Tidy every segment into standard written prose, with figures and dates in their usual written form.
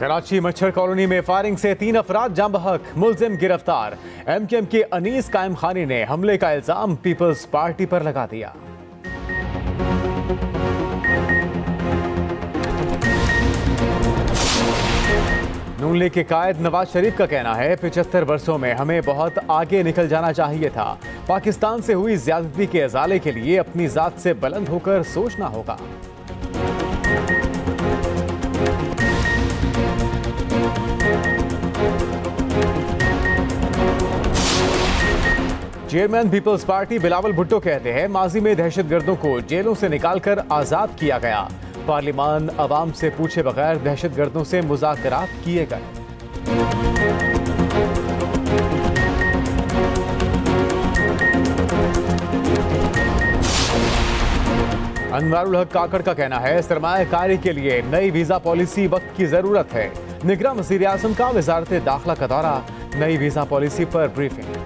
कराची मच्छर कॉलोनी में फायरिंग से 3 अफराद जाम बहक, मुलजिम गिरफ्तार। MKM के अनीस कायम खानी ने हमले का इल्जाम पीपल्स पार्टी पर लगा दिया। नून लीग के कायद नवाज शरीफ का कहना है 75 वर्षों में हमें बहुत आगे निकल जाना चाहिए था। पाकिस्तान से हुई ज्यादती के अजाले के लिए अपनी जात से बुलंद होकर सोचना होगा। चेयरमैन पीपल्स पार्टी बिलावल भुट्टो कहते हैं माजी में दहशतगर्दों को जेलों से निकालकर आजाद किया गया। पार्लिमान अवाम से पूछे बगैर दहशतगर्दों से मुज़ाकरात किए गए। अनवारुल हक काकड़ का कहना है सरमायाकारी के लिए नई वीजा पॉलिसी वक्त की जरूरत है। निगरान वज़ीर आज़म का वज़ारत दाखिला का दौरा, नई वीजा पॉलिसी पर ब्रीफिंग।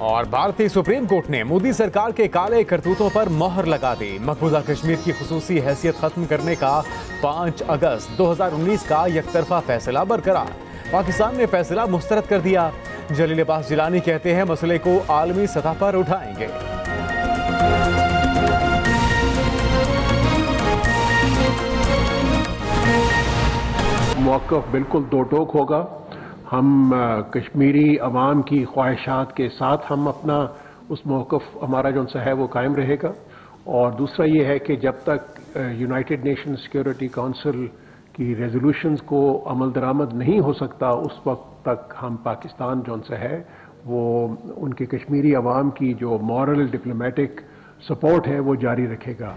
और भारतीय सुप्रीम कोर्ट ने मोदी सरकार के काले करतूतों पर मोहर लगा दी। मकबूजा कश्मीर की खुसूसी हैसियत खत्म करने का 5 अगस्त 2019 का यकतरफा फैसला बरकरार। पाकिस्तान ने फैसला मुस्तरद कर दिया। जलील अब्बास जिलानी कहते हैं मसले को आलमी सतह पर उठाएंगे। मौक़िफ़ बिल्कुल दो टोक होगा। हम कश्मीरी अवाम की ख्वाहिशात के साथ हम अपना उस मौक़िफ़ हमारा जो है वो कायम रहेगा। और दूसरा ये है कि जब तक यूनाइटेड नेशन सिक्योरिटी काउंसिल की रेजोल्यूशंस को अमल दरामद नहीं हो सकता उस वक्त तक हम पाकिस्तान जो है वो उनके कश्मीरी अवाम की जो मॉरल डिप्लोमेटिक सपोर्ट है वो जारी रखेगा।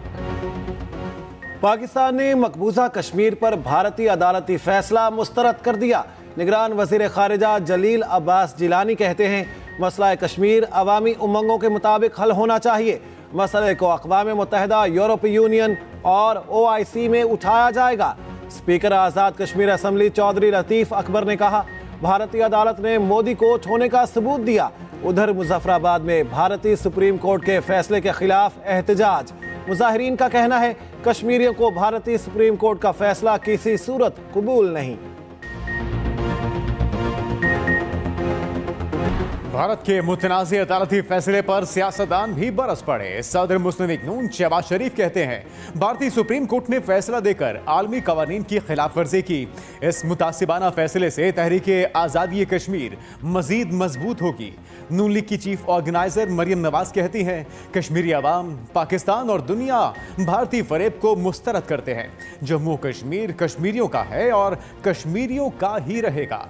पाकिस्तान ने मकबूजा कश्मीर पर भारतीय अदालती फैसला मुस्तरद कर दिया। निगरान वज़ीर ख़ारिजा जलील अब्बास जिलानी कहते हैं मसला कश्मीर अवामी उमंगों के मुताबिक हल होना चाहिए। मसले को अक़वाम मुत्तहिदा, यूरोपीय यूनियन और OIC में उठाया जाएगा। स्पीकर आज़ाद कश्मीर असम्बली चौधरी लतीफ़ अकबर ने कहा भारतीय अदालत ने मोदी को छोड़ने का सबूत दिया। उधर मुजफ्फराबाद में भारतीय सुप्रीम कोर्ट के फैसले के खिलाफ एहतजाज। मुजाहिरीन का कहना है कश्मीरियों को भारतीय सुप्रीम कोर्ट का फैसला किसी सूरत कबूल नहीं। भारत के मुतनाज़ अदालती फैसले पर सियासतदान भी बरस पड़े। सदर मुस्लिम लीग नून शहबाज शरीफ कहते हैं भारतीय सुप्रीम कोर्ट ने फैसला देकर आलमी कवानीन की खिलाफ वर्जी की। इस मुतासिबाना फैसले से तहरीके आज़ादी कश्मीर मजीद मजबूत होगी। नून लीग की चीफ ऑर्गेनाइजर मरियम नवाज कहती हैं कश्मीरी अवाम, पाकिस्तान और दुनिया भारतीय फरेब को मुस्तरद करते हैं। जम्मू कश्मीर कश्मीरियों का है और कश्मीरियों का ही रहेगा।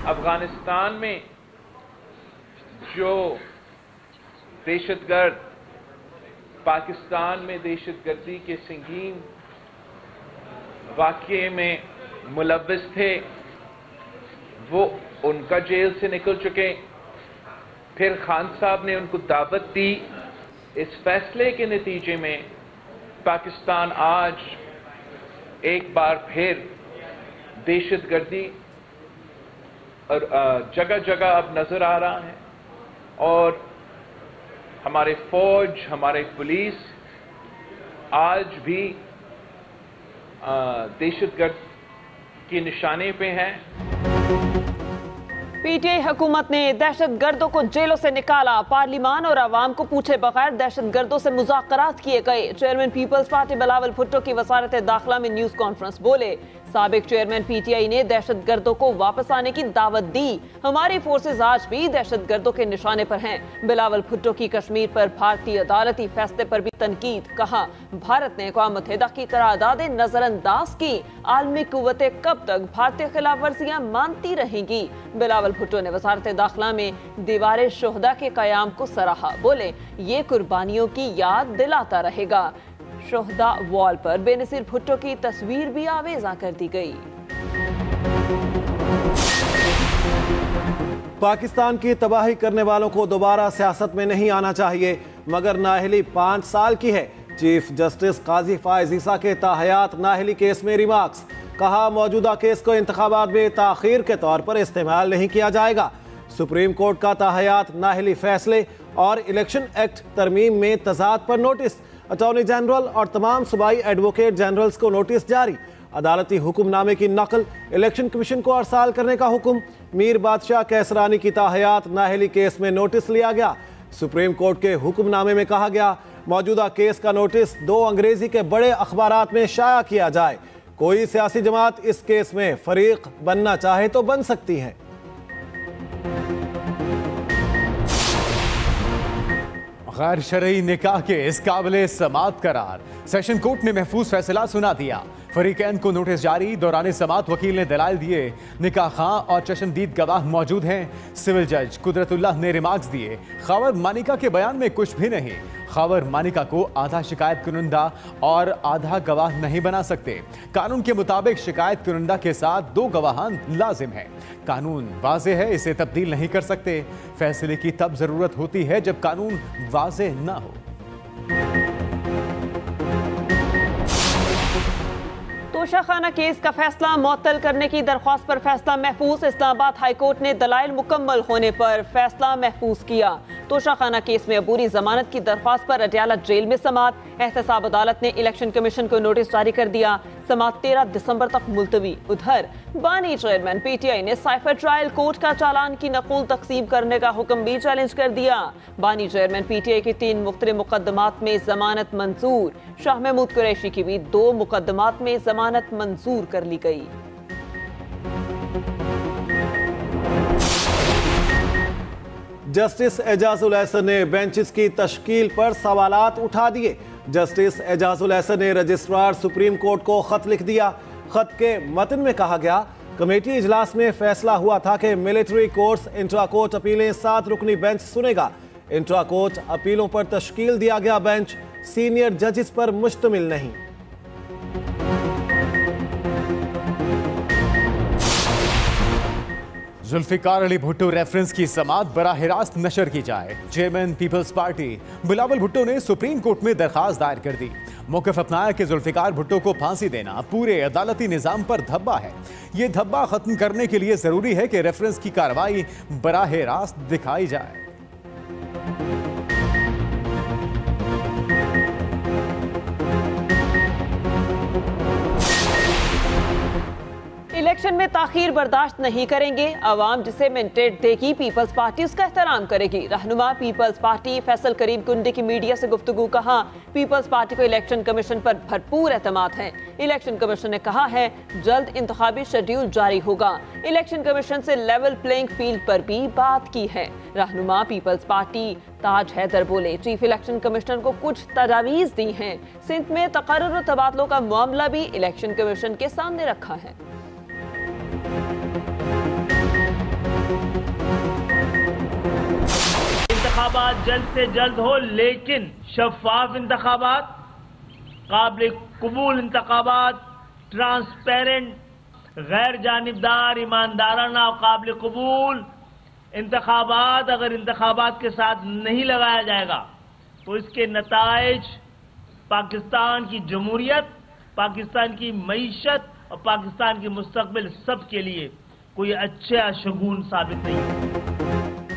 अफगानिस्तान में जो दहशतगर्द पाकिस्तान में दहशतगर्दी के संगीन वाक़ये में मुलव्विस थे वो उनका जेल से निकल चुके। फिर खान साहब ने उनको दावत दी। इस फैसले के नतीजे में पाकिस्तान आज एक बार फिर दहशतगर्दी और जगह जगह अब नजर आ रहा है और हमारे फौज, हमारे पुलिस आज भी दहशतगर्द के निशाने पे हैं। PTI हुकूमत ने दहशतगर्दों को जेलों से निकाला। पार्लिमान और आवाम को पूछे बगैर दहशतगर्दों से मुज़ाकरात किए गए। चेयरमैन पीपल्स पार्टी बिलावल भुट्टो की वज़ारत दाखिला में न्यूज़ कॉन्फ्रेंस बोले साबिक चेयरमैन PTI ने दहशतगर्दों को वापस आने की दावत दी। हमारी फोर्सेज आज भी दहशतगर्दों के निशाने पर हैं। बिलावल भुट्टो की कश्मीर पर भारतीय अदालती फैसले पर भी तनकीद। कहा भारत ने अक़वाम मुत्तहिदा की करारदादें नजरअंदाज की। आलमी कुव्वतें कब तक भारतीय खिलाफ वर्जियां मानती रहेंगी। बिलावल भुट्टो ने वज़ारत दाखिला में दीवारे शोहदा के क़याम को सराहा। बोले ये कुर्बानियों की याद दिलाता रहेगा। शोहदा वॉल पर बेनज़ीर भुट्टो की तस्वीर भी आवेज़ा कर दी गई। पाकिस्तान की तबाही करने वालों को दोबारा सियासत में नहीं आना चाहिए, मगर नाअहली 5 साल की है। चीफ जस्टिस काजी फायज ईसा के ताहयात नाअहली केस में रिमार्क्स। कहा मौजूदा केस को इंतखाबात में ताखीर के तौर पर इस्तेमाल नहीं किया जाएगा। सुप्रीम कोर्ट का ताहयात नाअहली फैसले और इलेक्शन एक्ट तरमीम में तजाद पर नोटिस। अटॉर्नी जनरल और तमाम सूबाई एडवोकेट जनरल्स को नोटिस जारी। अदालती हुक्मनामे की नकल इलेक्शन कमीशन को अरसाल करने का हुक्म। मीर बादशाह कैसरानी की ताहयात नाअहली केस में नोटिस लिया गया। सुप्रीम कोर्ट के हुक्मनामे में कहा गया मौजूदा केस का नोटिस 2 अंग्रेजी के बड़े अखबारात में शाया किया जाए। कोई सियासी जमात इस केस में फरीक बनना चाहे तो बन सकती है। गैर शरई निकाह के इस काबिले समात करार। सेशन कोर्ट ने महफूज फैसला सुना दिया। फरीकैन को नोटिस जारी। दौरान समात वकील ने दलाइल दिए। निकाह खां और चशमदीद गवाह मौजूद हैं। सिविल जज कुदरतुल्लाह ने रिमार्क्स दिए। खावर मानिका के बयान में कुछ भी नहीं। खावर मानिका को आधा शिकायत कुनंदा और आधा गवाह नहीं बना सकते। कानून के मुताबिक शिकायत कुनंदा के साथ 2 गवाहान लाजिम है। कानून वाज़ेह है, इसे तब्दील नहीं कर सकते। फैसले की तब जरूरत होती है जब कानून वाज़ेह ना हो। तोशाखाना केस का फैसला मुअत्तल करने की दरख्वास्त पर फैसला महफूज। इस्लामाबाद हाई कोर्ट ने दलाइल मुकम्मल होने पर फैसला महफूज किया। तोशाखाना केस में अबूरी जमानत की दरख्वास्त पर अडयाला जेल में समात। एहतसाब अदालत ने इलेक्शन कमीशन को नोटिस जारी कर दिया। समात 13 दिसंबर तक मुलतवी। उधर बानी चेयरमैन PTI ने साइफर ट्रायल कोर्ट का चालान की नकुल तकसीम करने का हुक्म भी चैलेंज कर दिया। बानी चेयरमैन PTI की 3 मुख्तलिफ मुकदमात में जमानत मंजूर। शाह महमूद कुरैशी की भी 2 मुकदमात में जमानत मंजूर कर ली गई। जस्टिस एजाजुल एहसन ने बेंचेस की तश्कील पर सवालात उठा दिए। जस्टिस एजाजुल एहसन ने रजिस्ट्रार सुप्रीम कोर्ट को खत लिख दिया। खत के मतन में कहा गया कमेटी इजलास में फैसला हुआ था कि मिलिट्री कोर्ट्स इंट्रा कोर्ट अपीलें 7 रुकनी बेंच सुनेगा। इंट्रा कोर्ट अपीलों पर तश्कील दिया गया बेंच सीनियर जजेस पर मुश्तमिल नहीं। जुल्फिकार अली भुट्टो रेफरेंस की समात बराह रास्त नशर की जाए। चेयरमैन पीपल्स पार्टी बिलावल भुट्टो ने सुप्रीम कोर्ट में दरखास्त दायर कर दी। मौक़िफ़ अपनाया कि जुल्फिकार भुट्टो को फांसी देना पूरे अदालती निज़ाम पर धब्बा है। ये धब्बा खत्म करने के लिए जरूरी है कि रेफरेंस की कार्रवाई बराह रास्त दिखाई जाए। इलेक्शन में ताखीर बर्दाश्त नहीं करेंगे। अवाम जिसे मैंडेट देगी पीपल्स पार्टी उसका एहतराम करेगी। रहनुमा पीपल्स पार्टी फैसल करीम कुंडी की मीडिया से गुफ्तगू। कहा पीपल्स पार्टी को इलेक्शन कमीशन पर भरपूर एतमाद है। इलेक्शन कमीशन ने कहा है जल्द इंतखाबी शेड्यूल जारी होगा। इलेक्शन कमीशन से लेवल प्लेइंग फील्ड पर भी बात की है। रहनुमा पीपल्स पार्टी ताज हैदर बोले चीफ इलेक्शन कमिश्नर को कुछ तजावीज दी हैं। सिंध में तकर्रुर और तबादलों का मामला भी इलेक्शन कमीशन के सामने रखा है। इंतखाबात जल्द से जल्द हो, लेकिन शफाफ इंतखाबात, काबिल कबूल इंतखाबात, ट्रांसपेरेंट, गैर जानिबदार, ईमानदाराना और काबिल कबूल इंतखाबात अगर इंतखाबात के साथ नहीं लगाया जाएगा तो इसके नताइज पाकिस्तान की जमहूरियत, पाकिस्तान की मईशत और पाकिस्तान की मुस्तकबिल सब के लिए कोई अच्छा शगुन साबित नहीं है।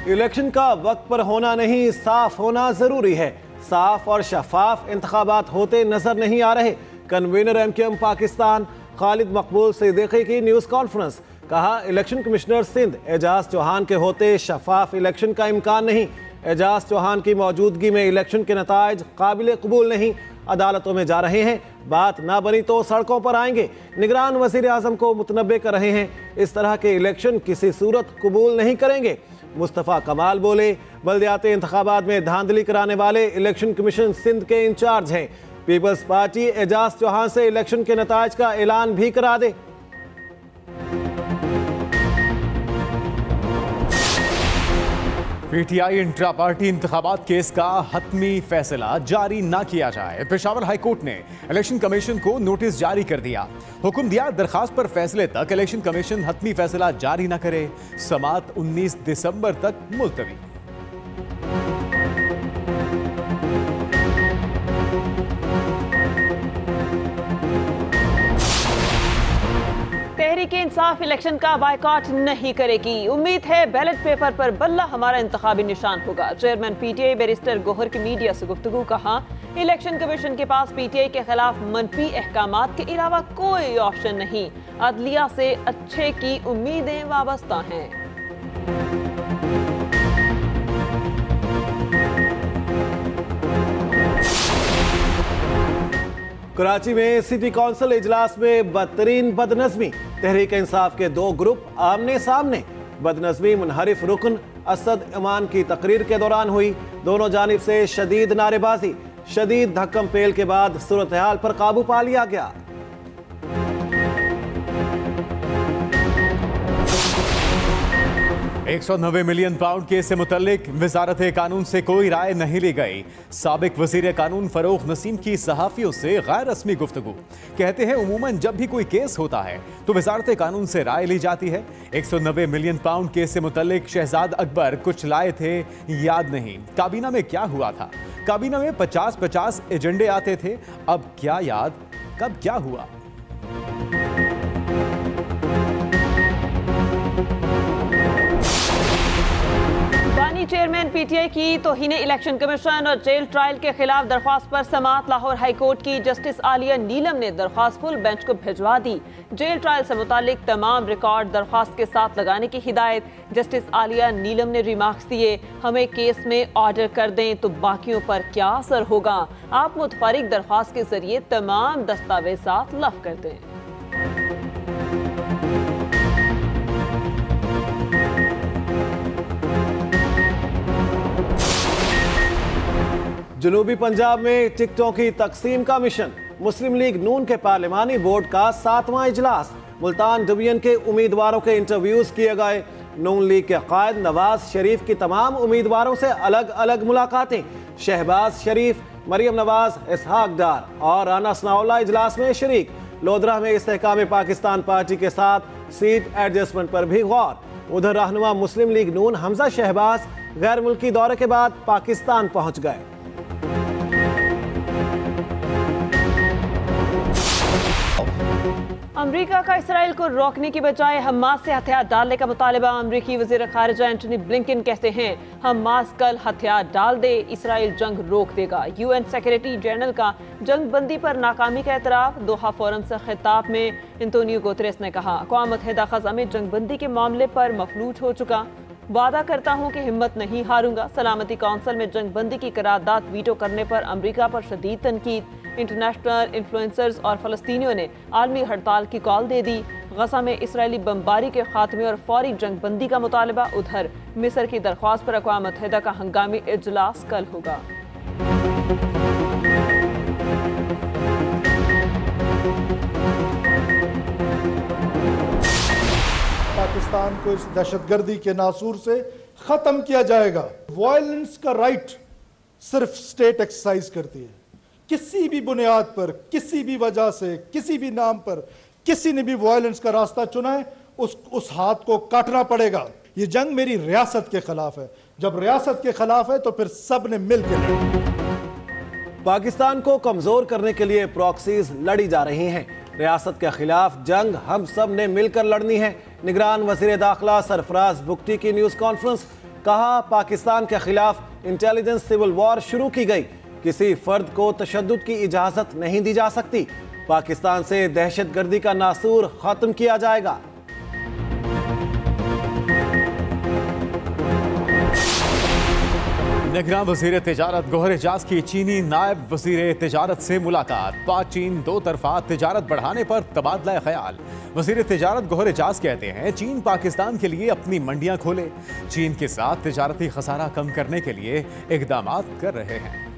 इलेक्शन का वक्त पर होना नहीं, साफ होना जरूरी है। साफ और शफाफ इंतखाबात होते नजर नहीं आ रहे। कन्वीनर MKM पाकिस्तान खालिद मकबूल सिद्दीकी की न्यूज कॉन्फ्रेंस। कहा इलेक्शन कमिश्नर सिंध एजाज चौहान के होते शफाफ इलेक्शन का इम्कान नहीं। एजाज चौहान की मौजूदगी में इलेक्शन के नताइज काबिल कबूल नहीं। अदालतों में जा रहे हैं, बात ना बनी तो सड़कों पर आएंगे। निगरान वजीर आजम को मुतनब्बे कर रहे हैं इस तरह के इलेक्शन किसी सूरत कबूल नहीं करेंगे। मुस्तफ़ा कमाल बोले बल्दियाती इंतखाबात में धांधली कराने वाले इलेक्शन कमीशन सिंध के इंचार्ज हैं। पीपल्स पार्टी एजाज चौहान से इलेक्शन के नताइज का ऐलान भी करा दे। PTI इंट्रा पार्टी इंतखाबात केस का हतमी फैसला जारी ना किया जाए। पेशावर हाई कोर्ट ने इलेक्शन कमीशन को नोटिस जारी कर दिया। हुक्म दिया दरखास्त पर फैसले तक इलेक्शन कमीशन हतमी फैसला जारी ना करे। समात 19 दिसंबर तक मुलतवी। इंसाफ इलेक्शन का बायकॉट नहीं करेगी। उम्मीद है बैलेट पेपर पर बल्ला हमारा इंतखाबी निशान होगा। चेयरमैन पीटीआई बैरिस्टर गोहर की मीडिया से गुफ्तगू। कहा, इलेक्शन कमीशन के पास पीटीआई के खिलाफ मनफी अहकामात के अलावा कोई ऑप्शन नहीं। अदलिया से अच्छे की उम्मीदें वाबस्ता हैं। कराची में सिटी काउंसिल इजलास में बदतरीन बदनज़मी। तहरीक इंसाफ के दो ग्रुप आमने सामने। बदनज़मी मुनहरिफ रुकन असद इमान की तकरीर के दौरान हुई। दोनों जानिब से शदीद नारेबाजी, शदीद धक्कम पेल के बाद सूरत हाल पर काबू पा लिया गया। £190 मिलियन केस से मुतल्लिक वजारत कानून से कोई राय नहीं ली गई। साबिक वजीर कानून फरोख नसीम की सहाफियों से गैर रस्मी गुफ्तगू। कहते हैं उमूमन जब भी कोई केस होता है तो वजारत कानून से राय ली जाती है। £190 मिलियन केस से मुतल्लिक शहजाद अकबर कुछ लाए थे, याद नहीं। काबीना में क्या हुआ था? काबीना में 50-50 एजेंडे आते थे। अब क्या याद, कब क्या हुआ? चेयरमैन पीटीआई की तौहीन इलेक्शन कमीशन और जेल ट्रायल के खिलाफ दरख्वास्त पर समाअत लाहौर हाई कोर्ट की जस्टिस आलिया नीलम ने दरख्वास्त फुल बेंच को भिजवा दी। जेल ट्रायल से मुतालिक तमाम रिकॉर्ड दरख्वास्त के साथ लगाने की हिदायत जस्टिस आलिया नीलम ने रिमार्क्स दिए। हमें केस में ऑर्डर कर दें तो बाकियों पर क्या असर होगा? आप मुतफरिक दरख्वास्त के जरिए तमाम दस्तावेजात लफ कर दें। जनूबी पंजाब में टिकटों की तकसीम का मिशन। मुस्लिम लीग नून के पार्लिमानी बोर्ड का 7वां इजलास। मुल्तान डिवीजन के उम्मीदवारों के इंटरव्यूज किए गए। नून लीग के कायद नवाज शरीफ की तमाम उम्मीदवारों से अलग अलग मुलाकातें। शहबाज शरीफ, मरियम नवाज, इसहाक डार और राना सनाउल्लाह इजलास में शरीक। लोधरा में इस्तेहकाम पाकिस्तान पार्टी के साथ सीट एडजस्टमेंट पर भी गौर। उधर रहनुमा मुस्लिम लीग नून हमजा शहबाज गैर मुल्की दौरे के बाद पाकिस्तान पहुंच गए। अमेरिका का इसराइल को रोकने की बजाय हमास से हथियार डालने का मुतालबा। अमेरिकी वजीर खारिजा एंटनी ब्लिंकन कहते हैं हमास कल हथियार डाल दे, इसराइल जंग रोक देगा। यूएन सेक्रेटरी जनरल का जंग बंदी पर नाकामी का एतराफ। दोहा फोरम से खिताब में एंटोनियो गुतेरेस ने कहा, अक़वाम मुत्तहिदा ख़ज़ा में जंग बंदी के मामले पर मफलूज हो चुका। वादा करता हूँ कि हिम्मत नहीं हारूंगा। सलामती कौंसिल में जंग बंदी की करारदाद वीटो करने पर अमेरिका पर शदीद तनकीद। इंटरनेशनल इन्फ्लुएंसर्स और फ़लस्तीनियों ने आलमी हड़ताल की कॉल दे दी। गज़ा में इसराइली बमबारी के खात्मे और फौरी जंग बंदी का मुतालबा। उधर मिस्र की दरख्वास्त पर अक़वाम मुत्तहिदा का हंगामी इजलास कल होगा। पाकिस्तान को इस दहशतगर्दी के नासूर से खत्म किया जाएगा। वायलेंस का राइट सिर्फ स्टेट एक्सरसाइज करती है। किसी भी बुनियाद पर, किसी भी वजह से, किसी भी नाम पर किसी ने भी वायलेंस का रास्ता चुना है, उस हाथ को काटना पड़ेगा। ये जंग मेरी रियासत के खिलाफ है। जब रियासत के खिलाफ है तो फिर सब ने मिलकर लड़ना। पाकिस्तान को कमजोर करने के लिए प्रॉक्सीज लड़ी जा रही हैं। रियासत के खिलाफ जंग हम सब ने मिलकर लड़नी है। निगरान वजीर दाखिला सरफराज बुगटी की न्यूज कॉन्फ्रेंस। कहा, पाकिस्तान के खिलाफ इंटेलिजेंस सिविल वॉर शुरू की गई। किसी फर्द को तशद्दुद की इजाजत नहीं दी जा सकती। पाकिस्तान से दहशतगर्दी का नासूर खत्म किया जाएगा। निगरान वजीर तिजारत गोहर एजाज की चीनी नायब वजीर तिजारत से मुलाकात। पाक चीन दो तरफा तिजारत बढ़ाने पर तबादला ख्याल। वजीर तिजारत गोहर एजाज कहते हैं चीन पाकिस्तान के लिए अपनी मंडियां खोले। चीन के साथ तिजारती खसारा कम करने के लिए इकदाम कर रहे हैं।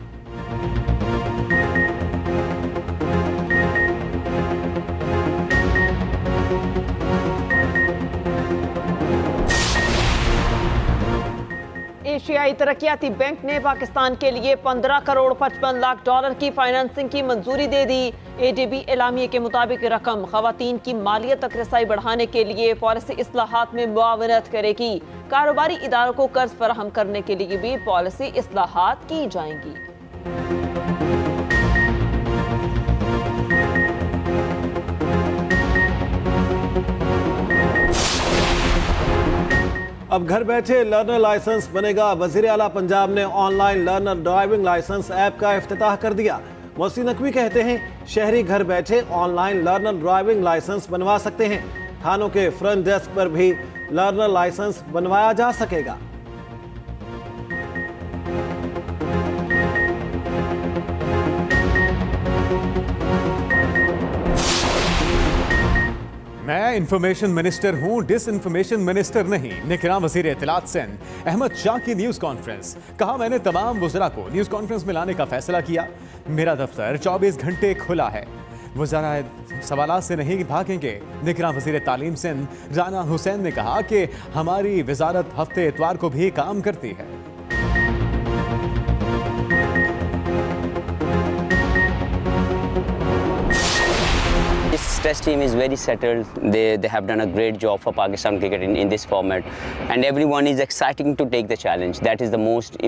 एशियाई तरक्याती बैंक ने पाकिस्तान के लिए 15 करोड़ 55 लाख डॉलर की फाइनेंसिंग की मंजूरी दे दी। एडीबी एलामिया के मुताबिक रकम खवातीन की मालियत तक रसाई बढ़ाने के लिए पॉलिसी इस्लाहात में मुआवनत करेगी। कारोबारी इदारों को कर्ज फराहम करने के लिए भी पॉलिसी इस्लाहात की जाएंगी। अब घर बैठे लर्नर लाइसेंस बनेगा। वजीर आला पंजाब ने online learner driving licence app का इफ्तिताह कर दिया। मोहसिन नकवी कहते हैं शहरी घर बैठे ऑनलाइन लर्नर ड्राइविंग लाइसेंस बनवा सकते हैं। थानों के फ्रंट डेस्क पर भी लर्नर लाइसेंस बनवाया जा सकेगा। मैं इंफॉर्मेशन मिनिस्टर हूं, डिसइंफॉर्मेशन मिनिस्टर नहीं। निगरान वजीर इत्तलात सिंध अहमद शाह की न्यूज कॉन्फ्रेंस। कहा मैंने तमाम वज़रा को न्यूज कॉन्फ्रेंस में लाने का फैसला किया। मेरा दफ्तर 24 घंटे खुला है। वज़रा सवालात से नहीं भागेंगे। निगरान वजीर तालीम सिंध राना हुसैन ने कहा कि हमारी वजारत हफ्ते इतवार को भी काम करती है। This test team is very settled. They have done a great job for Pakistan cricket in this format, and everyone is excited to take the challenge. That is the most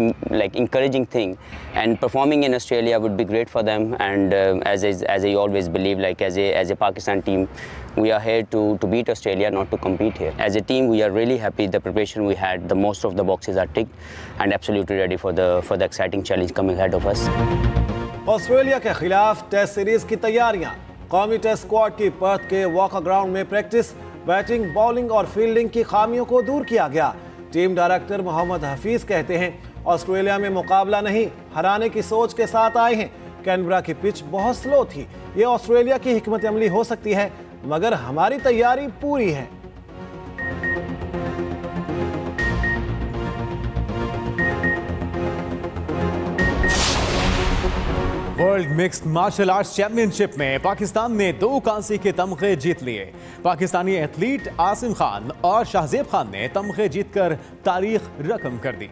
encouraging thing. And performing in Australia would be great for them. And as I always believe, as a Pakistan team, we are here to beat Australia, not to compete here. As a team, we are really happy. The preparation we had, the most of the boxes are ticked, and absolutely ready for the exciting challenge coming ahead of us. Australia के खिलाफ test series की तैयारियां। कौमी test squad की Perth के walker ground में practice, batting, bowling और fielding की खामियों को दूर किया गया। टीम डायरेक्टर मोहम्मद हफीज कहते हैं ऑस्ट्रेलिया में मुकाबला नहीं, हराने की सोच के साथ आए हैं। कैनबरा की पिच बहुत स्लो थी। ये ऑस्ट्रेलिया की हिकमत अमली हो सकती है, मगर हमारी तैयारी पूरी है। World mixed martial arts championship में पाकिस्तान ने 2 कांसे के तमगे जीत लिए। पाकिस्तानी एथलीट आसिम खान और शाहजेब खान ने तमगे जीतकर तारीख रकम कर दी।